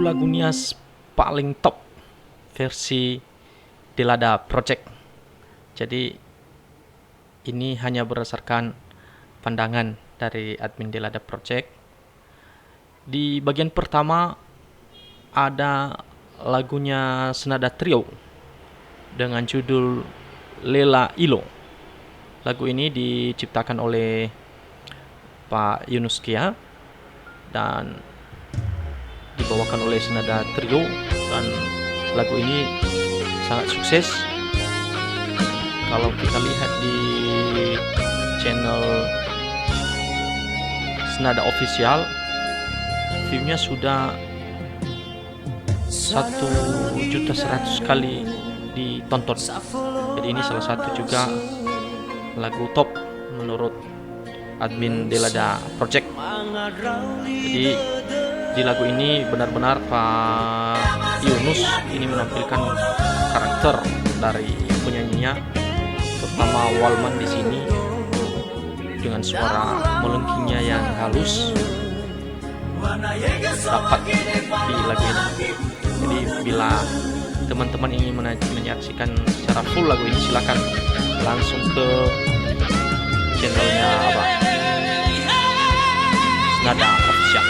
lagu Nias paling top versi Delada Project. Jadi ini hanya berdasarkan pandangan dari admin Delada Project. Di bagian pertama ada lagunya Senada Trio dengan judul Lela Ilo. Lagu ini diciptakan oleh Pak Yunus Kia dan dibawakan oleh Senada Trio, dan lagu ini sangat sukses. Kalau kita lihat di channel Senada Official, viewnya sudah 1.100.000 kali ditonton. Jadi ini salah satu juga lagu top menurut admin Delada Project. Jadi di lagu ini benar-benar Pak Yunus ini menampilkan karakter dari penyanyinya, terutama Walman di sini dengan suara melengkingnya yang halus dapat di lagu ini. Jadi bila teman-teman ingin menyaksikan secara full lagu ini, silakan langsung ke channelnya Senada Official.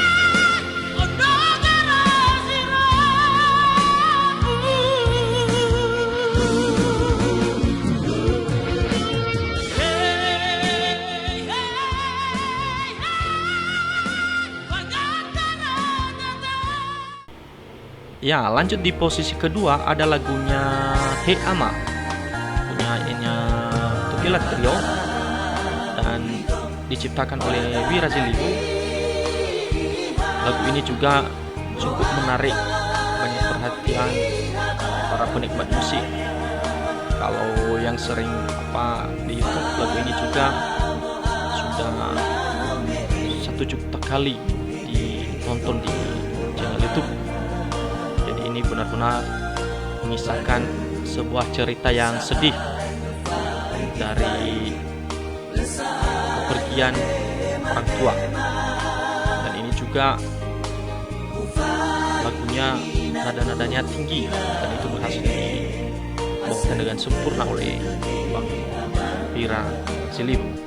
Ya, lanjut di posisi kedua ada lagunya Hey Ama, penyanyinya Tukilat Trio dan diciptakan oleh Wira Zilibu. Lagu ini juga cukup menarik banyak perhatian para penikmat musik. Kalau yang sering di YouTube, lagu ini juga sudah 1 juta kali ditonton di channel YouTube. Ini benar-benar mengisahkan sebuah cerita yang sedih dari kepergian orang tua, dan ini juga lagunya nada-nadanya tinggi dan itu berhasil dibawakan dengan sempurna oleh Bang Wira Zilibu.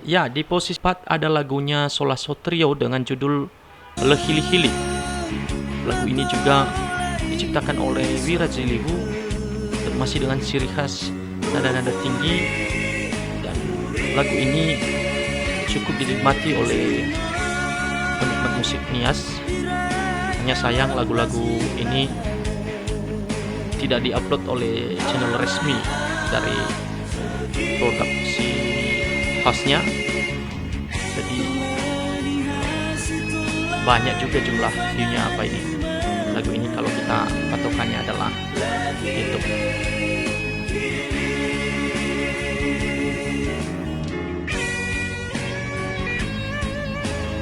Ya, di posisi 4 ada lagunya Solaso Trio dengan judul Lehili-hili. Lagu ini juga diciptakan oleh Wira Zilibu dan masih dengan ciri khas nada-nada tinggi, dan lagu ini cukup dinikmati oleh penikmat musik Nias. Hanya sayang lagu-lagu ini tidak diupload oleh channel resmi dari produksi hostnya, jadi banyak juga jumlah viewnya ini lagu ini kalau kita patokannya adalah YouTube.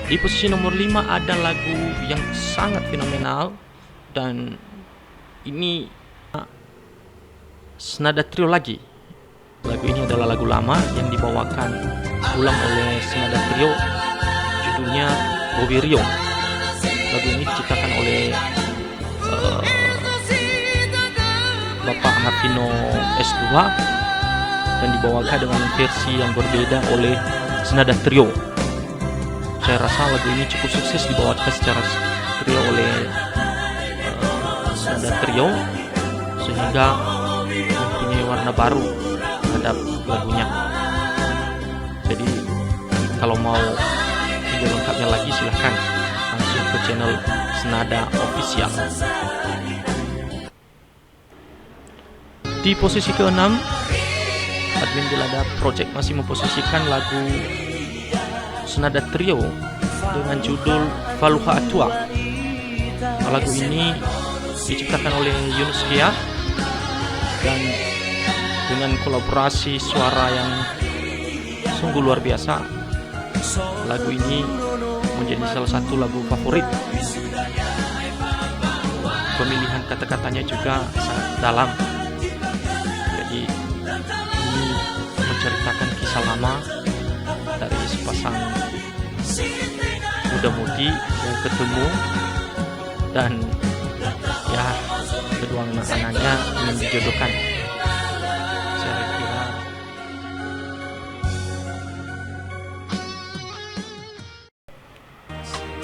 Di posisi nomor 5 ada lagu yang sangat fenomenal, dan ini Senada Trio lagi. Lagu ini adalah lagu lama yang dibawakan ulang oleh Senada Trio, judulnya Bobi Riong. Lagu ini diciptakan oleh Bapak Harvino S2 dan dibawakan dengan versi yang berbeda oleh senada trio. Saya rasa lagu ini cukup sukses dibawakan secara trio oleh senada trio, sehingga mempunyai warna baru terhadap lagunya. Jadi kalau mau video lengkapnya lagi silahkan langsung ke channel Senada Official. Di posisi ke-6, Admin Delada Project masih memposisikan lagu senada trio dengan judul Faluha Atua. Lagu ini diciptakan oleh Yunus Kia dan dengan kolaborasi suara yang sungguh luar biasa. Lagu ini menjadi salah satu lagu favorit. Pemilihan kata-katanya juga sangat dalam. Jadi ini menceritakan kisah lama dari sepasang muda-mudi yang ketemu dan ya kedua anak-anaknya ingin dijodohkan. Saya kira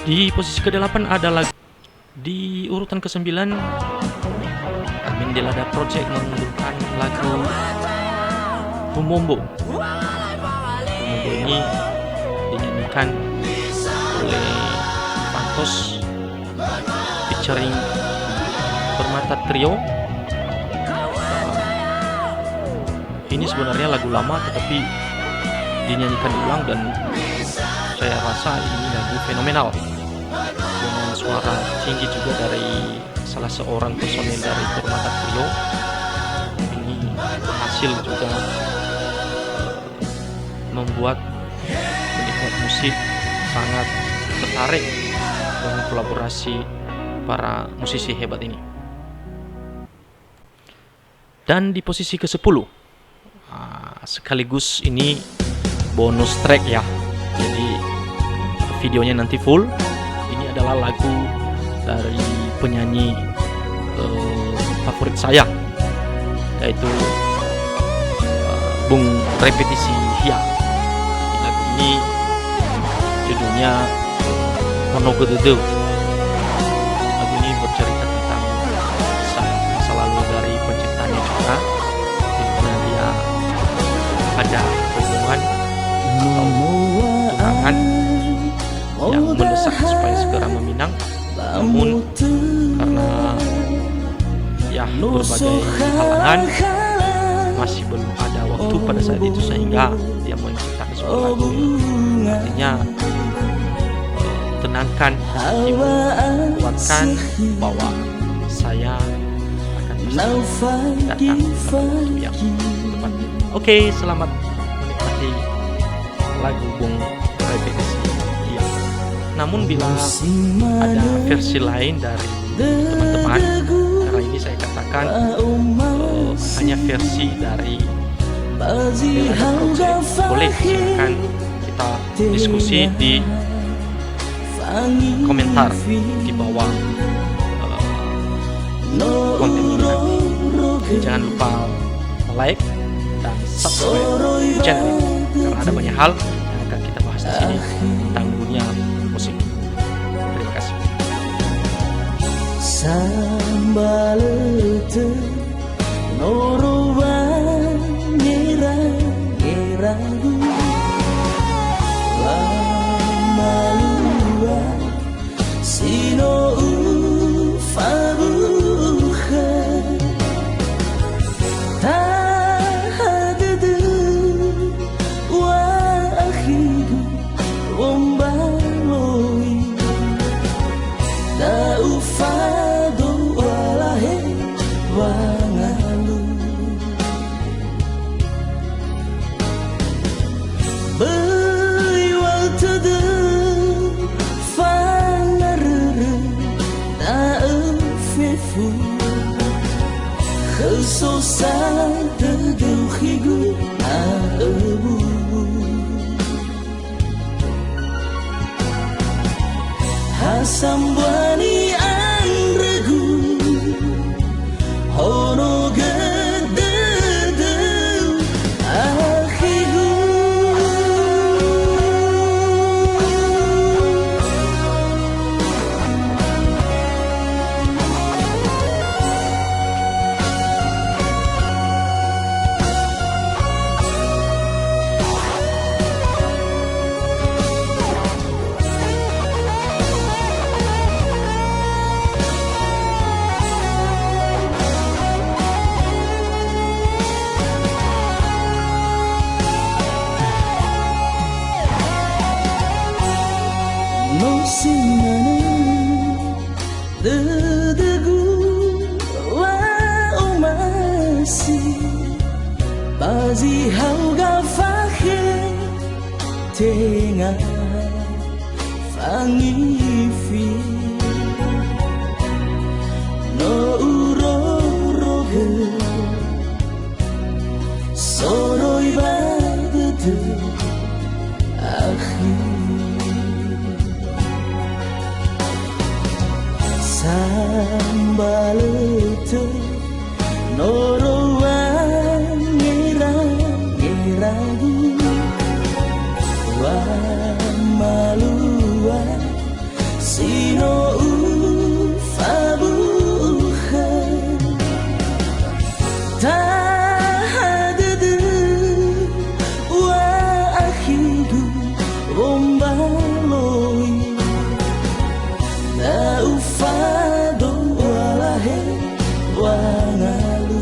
di posisi ke-8 ada lagu. Di urutan ke-9 Admin Delada Project mengunggulkan lagu Bumombo. Bumombo ini dinyanyikan oleh Pantos featuring Permata Trio. Ini sebenarnya lagu lama tetapi dinyanyikan ulang dan saya rasa ini lagu fenomenal dengan suara tinggi juga dari salah seorang personil dari Permata Trio. Ini berhasil juga membuat penikmat musik sangat tertarik dengan kolaborasi para musisi hebat ini. Dan di posisi ke-10 sekaligus ini bonus track ya, jadi videonya nanti full. Ini adalah lagu dari penyanyi favorit saya, yaitu Bung Repetisi Hia. Lagu ini judulnya Monogododo. Lagu ini bercerita tentang masa lalu dari penciptanya juga, di mana dia ada hubungan atau tunangan yang mendesak supaya segera meminang, namun karena ya berbagai halangan masih belum ada waktu pada saat itu, sehingga dia menciptakan sebuah lagu artinya tenangkan jiwa, kuatkan bahwa saya akan pasti datang pada waktu yang tepat. Oke, selamat menikmati lagu Bung Repetisi. Namun bila ada versi lain dari teman-teman, karena ini saya katakan hanya versi dari Delada Project, boleh silakan kita diskusi di komentar di bawah konten ini nanti. Jangan lupa like dan subscribe channel ini, karena ada banyak hal yang akan kita bahas di sini tentang dunia musik. Terima kasih. Sambalete norowan ngerang-ngeranggu lamalua sino ufabuha tahadadu wa akhidu ombaloi da ufado walahe wangalu beriwal tudu fanaruru da ufefu khususan teduhigu aebu Hasambwani anregu hono gededu Quasi hau ga fahe Tenga Fangi fi No uro roge Soroi badete Sambalete norowan ngira-ngiragu wa malua sino ufabuha tahadede wa akhidu rombaloi na ufado walahe wangalu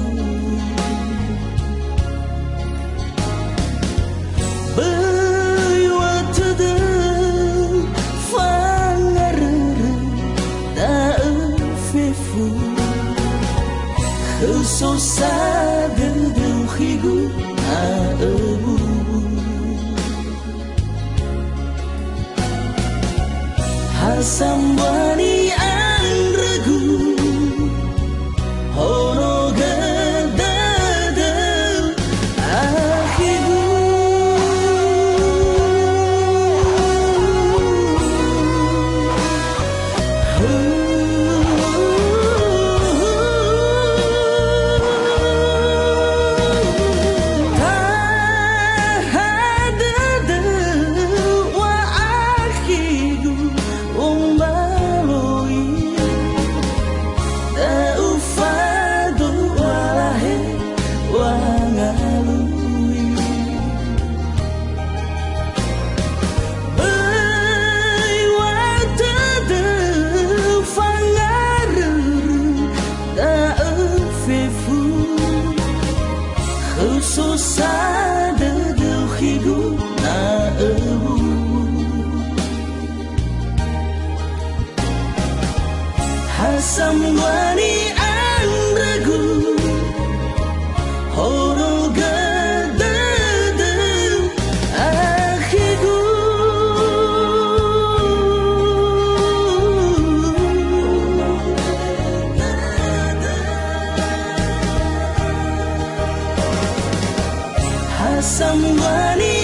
Bewatede fangarere da fefu Kesosade deuhigu na ebu Hasambani anregu Hono gedade akhigu Tahadade wa akhigu umbaloi da ufado walahe wangalui Bewatede fangarere da fefu Kesosade deuhigu na ebu Hasam wani anregu Horo gedede akhigu Hasam wani